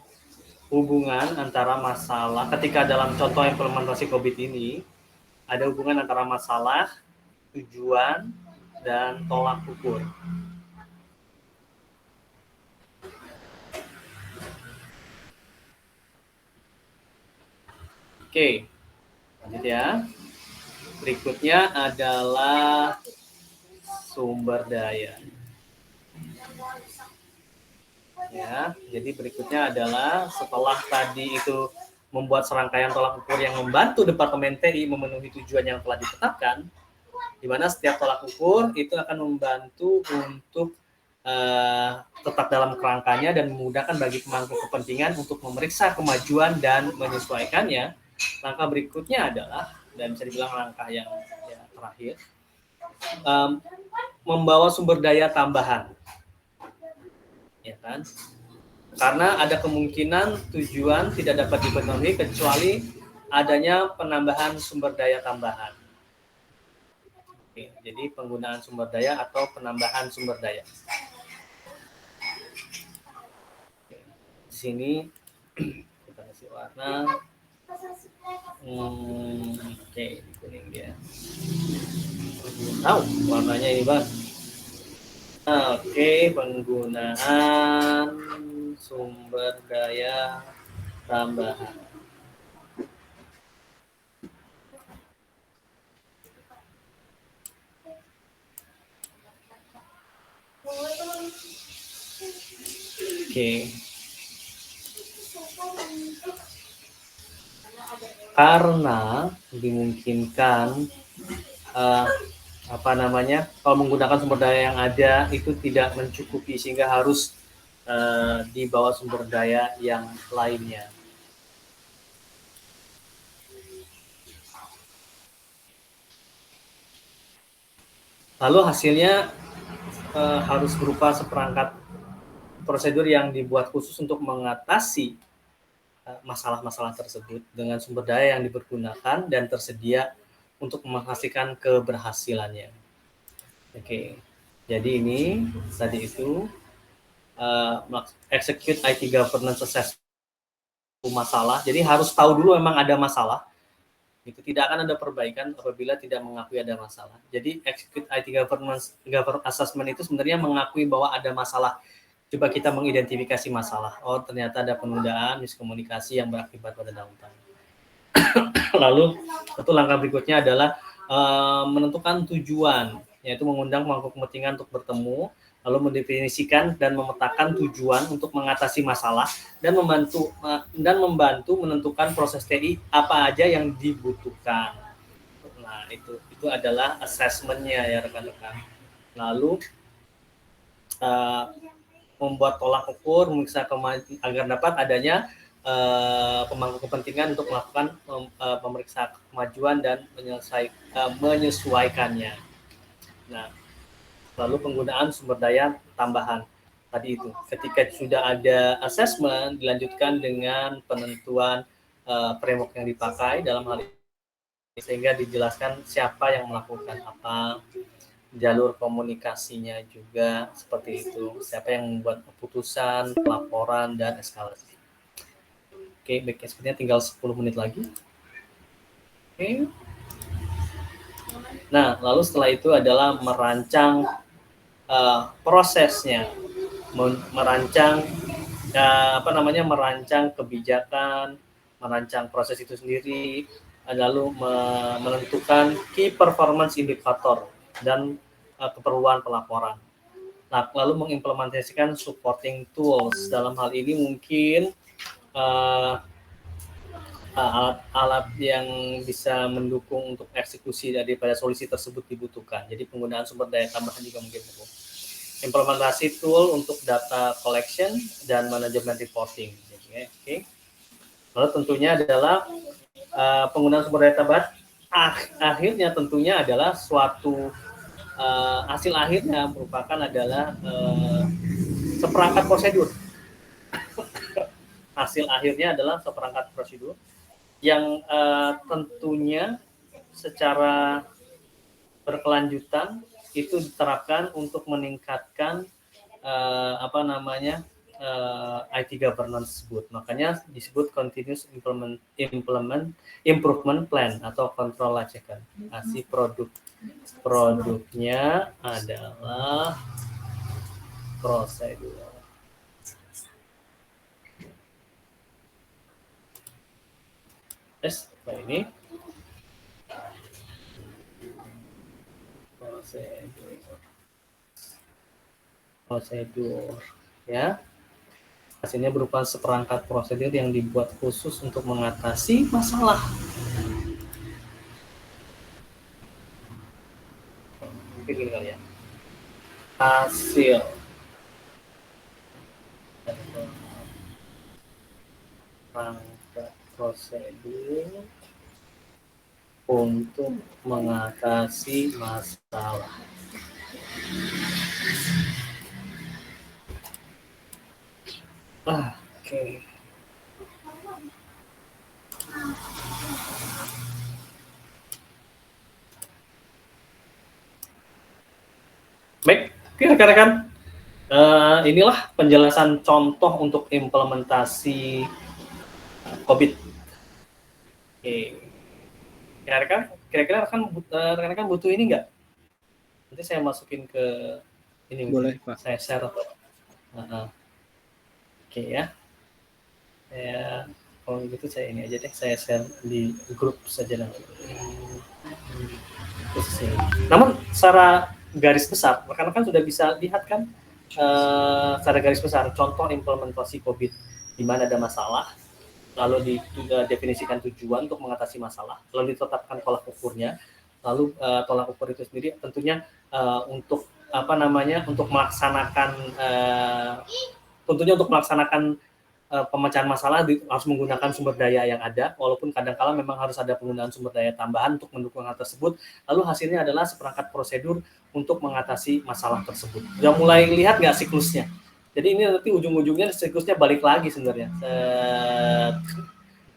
Hubungan antara masalah, ketika dalam contoh implementasi COVID ini, ada hubungan antara masalah, tujuan, dan tolak ukur. Oke, lanjut ya. Berikutnya adalah sumber daya. Ya, jadi berikutnya adalah setelah tadi itu membuat serangkaian tolak ukur yang membantu Departemen TI memenuhi tujuan yang telah ditetapkan, di mana setiap tolak ukur itu akan membantu untuk tetap dalam kerangkanya dan memudahkan bagi pemangku kepentingan untuk memeriksa kemajuan dan menyesuaikannya. langkah berikutnya adalah, dan bisa dibilang langkah yang terakhir, membawa sumber daya tambahan, ya kan? Karena ada kemungkinan tujuan tidak dapat dipenuhi kecuali adanya penambahan sumber daya tambahan. Oke, jadi penggunaan sumber daya atau penambahan sumber daya. Oke, di sini kita kasih warna. Oke, kuning dia. Warnanya ini bang. Oke, penggunaan sumber daya tambahan. Oke. Karena dimungkinkan kalau menggunakan sumber daya yang ada itu tidak mencukupi sehingga harus dibawa sumber daya yang lainnya. Lalu hasilnya harus berupa seperangkat prosedur yang dibuat khusus untuk mengatasi masalah-masalah tersebut dengan sumber daya yang dipergunakan dan tersedia untuk memastikan keberhasilannya. Oke, jadi ini tadi itu execute IT governance assessment masalah. Jadi harus tahu dulu memang ada masalah. Itu tidak akan ada perbaikan apabila tidak mengakui ada masalah. Jadi execute IT governance assessment itu sebenarnya mengakui bahwa ada masalah. Coba kita mengidentifikasi masalah. Oh, ternyata ada penundaan, miskomunikasi yang berakibat pada downtime. Lalu, tentu langkah berikutnya adalah menentukan tujuan, yaitu mengundang pemangku kepentingan untuk bertemu, lalu mendefinisikan dan memetakan tujuan untuk mengatasi masalah dan membantu menentukan proses TI apa aja yang dibutuhkan. Nah, itu adalah assessment-nya ya rekan-rekan. Lalu membuat tolak ukur, memeriksa agar dapat adanya pemangku kepentingan untuk melakukan pemeriksa kemajuan dan menyesuaikannya. Nah, lalu penggunaan sumber daya tambahan tadi itu. Ketika sudah ada assessment, dilanjutkan dengan penentuan framework yang dipakai dalam hal ini sehingga dijelaskan siapa yang melakukan apa, jalur komunikasinya juga seperti itu, siapa yang membuat keputusan, pelaporan, dan eskalasi. Oke, baik, sepertinya tinggal 10 menit lagi. Oke. Nah, lalu setelah itu adalah merancang prosesnya, merancang merancang kebijakan, merancang proses itu sendiri, lalu menentukan key performance indicator dan keperluan pelaporan. Nah, lalu mengimplementasikan supporting tools. Dalam hal ini mungkin alat-alat yang bisa mendukung untuk eksekusi daripada solusi tersebut dibutuhkan. Jadi penggunaan sumber daya tambahan juga mungkin perlu. Implementasi tool untuk data collection dan manajemen reporting. Oke. Lalu tentunya adalah penggunaan sumber daya tambahan akhirnya tentunya adalah suatu hasil akhirnya merupakan adalah seperangkat prosedur. Hasil akhirnya adalah seperangkat prosedur yang tentunya secara berkelanjutan itu diterapkan untuk meningkatkan IT governance tersebut. Makanya disebut continuous improvement plan atau control lacekan. Si produknya adalah prosedur. Ini prosedur ya, hasilnya berupa seperangkat prosedur yang dibuat khusus untuk mengatasi masalah. Begini kali ya, hasil perangkat prosedur untuk mengatasi masalah. Oke. Baik, rekan-rekan, inilah penjelasan contoh untuk implementasi COVID. Oke. Kira-kira rekan-rekan butuh ini nggak? Nanti saya masukin ke ini. Boleh, Pak. Saya share. Oke ya. Kalau gitu saya ini aja deh, saya share di grup saja nanti. Namun secara garis besar, rekan-rekan sudah bisa lihat kan secara garis besar contoh implementasi COVID di mana ada masalah, lalu didefinisikan tujuan untuk mengatasi masalah, lalu ditetapkan tolak ukurnya, lalu tolak ukur itu sendiri tentunya untuk untuk melaksanakan pemecahan masalah harus menggunakan sumber daya yang ada, walaupun kadang-kala memang harus ada penggunaan sumber daya tambahan untuk mendukung hal tersebut. Lalu hasilnya adalah seperangkat prosedur untuk mengatasi masalah tersebut. Sudah mulai lihat nggak siklusnya? Jadi ini nanti ujung-ujungnya siklusnya balik lagi sebenarnya.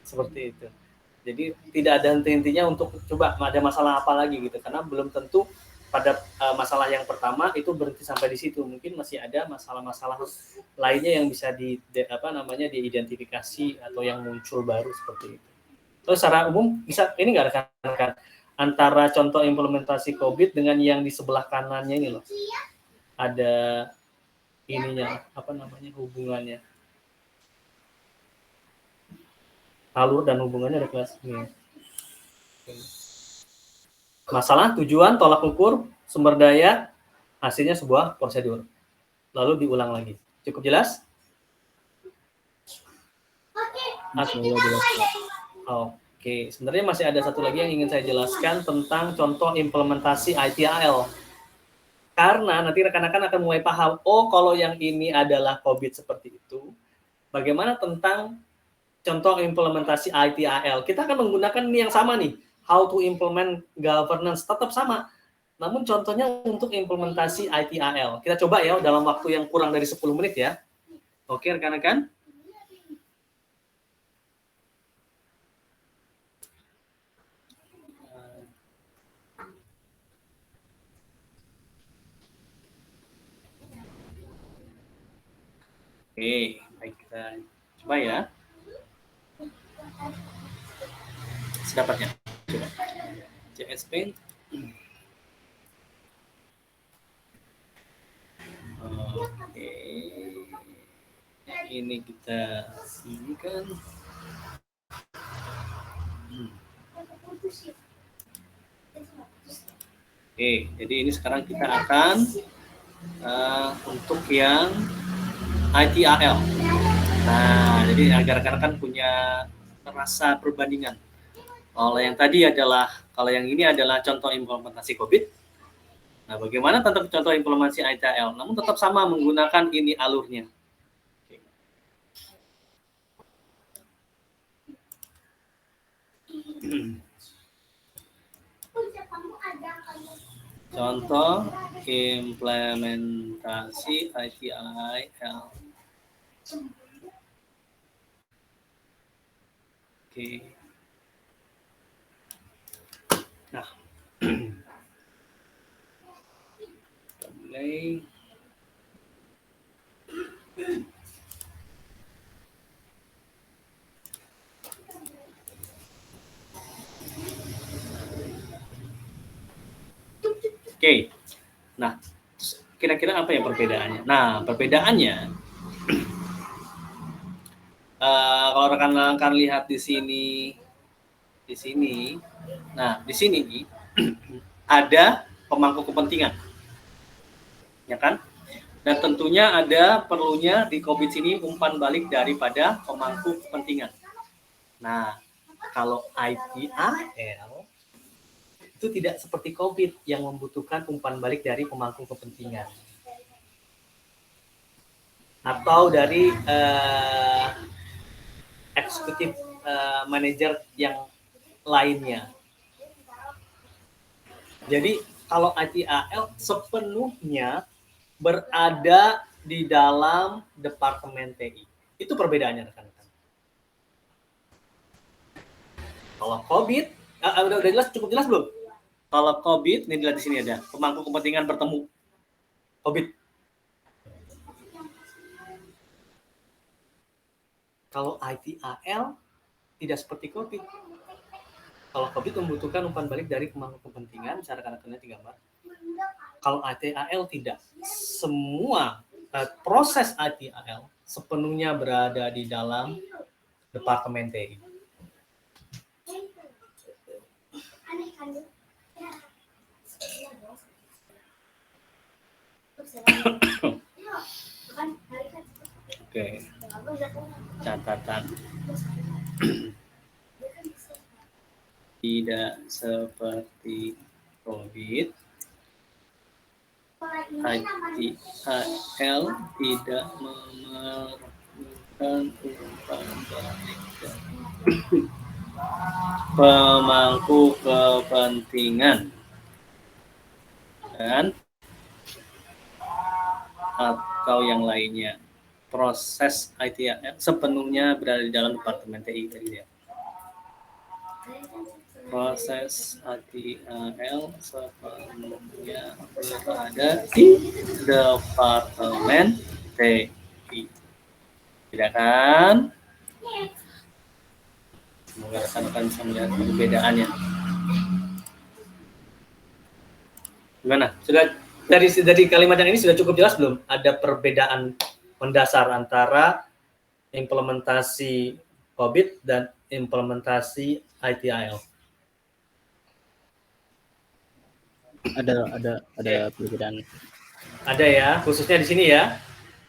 Seperti itu. Jadi tidak ada henti-hentinya untuk coba ada masalah apa lagi gitu, karena belum tentu pada masalah yang pertama itu berhenti sampai di situ, mungkin masih ada masalah-masalah lainnya yang bisa diidentifikasi atau yang muncul baru seperti itu. Terus secara umum bisa ini nggak rekan-rekan antara contoh implementasi COVID dengan yang di sebelah kanannya ini loh, ada ininya hubungannya, alur dan hubungannya ada kelas ini. Masalah, tujuan, tolak ukur, sumber daya, hasilnya sebuah prosedur. Lalu diulang lagi. Cukup jelas? Oke. Sebenarnya masih ada satu lagi yang ingin saya jelaskan tentang contoh implementasi ITIL. Karena nanti rekan-rekan akan mulai paham, kalau yang ini adalah COVID seperti itu, bagaimana tentang contoh implementasi ITIL? Kita akan menggunakan ini yang sama nih. How to implement governance tetap sama. Namun contohnya untuk implementasi ITIL. Kita coba ya dalam waktu yang kurang dari 10 menit ya. Oke rekan-rekan. Oke, baik kita coba ya. Sedapatnya. Coba. CSP. Oke. Ini kita sinikan. Oke, jadi ini sekarang kita akan untuk yang ITIL. Nah, jadi agar rekan-rekan punya rasa perbandingan. Kalau yang ini adalah contoh implementasi COVID. Nah, bagaimana tentang contoh implementasi ITIL? Namun tetap sama menggunakan ini alurnya. Contoh implementasi ITIL. Oke. Nah, kita mulai. Oke. Nah, kira-kira apa ya perbedaannya? Nah, perbedaannya kalau rekan-rekan lihat di sini. Nah, di sini ada pemangku kepentingan. Ya kan? Dan tentunya ada perlunya di COVID sini umpan balik daripada pemangku kepentingan. Nah, kalau ITIL itu tidak seperti COVID yang membutuhkan umpan balik dari pemangku kepentingan atau dari eksekutif manajer yang lainnya. Jadi kalau ITAL sepenuhnya berada di dalam Departemen TI. Itu perbedaannya rekan-rekan. Kalau COVID, udah jelas, cukup jelas belum? Kalau COVID, ini dilihat di sini ada pemangku kepentingan bertemu. COVID. Kalau ITAL tidak seperti COVID. Kalau COVID membutuhkan umpan balik dari pemangku kepentingan, cara rekan-rekannya digambar. Kalau ITAL tidak. Semua proses ITAL sepenuhnya berada di dalam Departemen TI. Oke. Catatan. Tidak seperti COVID, ITAL tidak memerlukan umpan balik dari pemangku kepentingan dan atau yang lainnya. Proses ITAL sepenuhnya berada di dalam Departemen TI tadi ya. Proses ITAL sepenuhnya berada di Departemen TI. Tidak kan? Semoga rekan-rekan bisa melihat perbedaannya. Gimana? Sudah dari kalimat yang ini sudah cukup jelas belum? Ada perbedaan mendasar antara implementasi COVID dan implementasi ITAL. Ada perbedaan. Ada ya, khususnya di sini ya.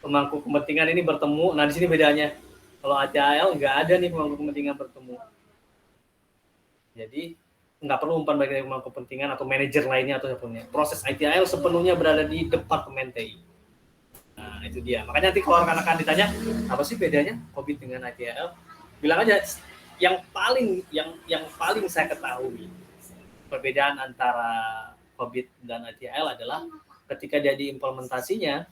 Pemangku kepentingan ini bertemu. Nah, di sini bedanya. Kalau ITAL nggak ada nih pemangku kepentingan bertemu. Jadi nggak perlu umpan balik dari pemangku kepentingan atau manajer lainnya atau siapapun. Proses ITAL sepenuhnya berada di Departemen TI. Nah, itu dia. Makanya nanti kalau rekan-rekan ditanya, apa sih bedanya COVID dengan ITAL? Bilang aja yang paling saya ketahui perbedaan antara COVID dan ITAL adalah ketika dia diimplementasinya,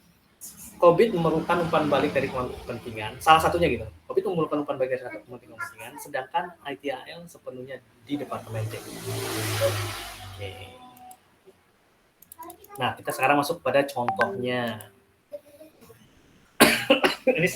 COVID memerlukan umpan balik dari pemangku kepentingan. Salah satunya gitu. COVID memerlukan umpan balik dari pemangku kepentingan, sedangkan ITAL sepenuhnya di Departemen TI. Oke. Nah, kita sekarang masuk pada contohnya. Ini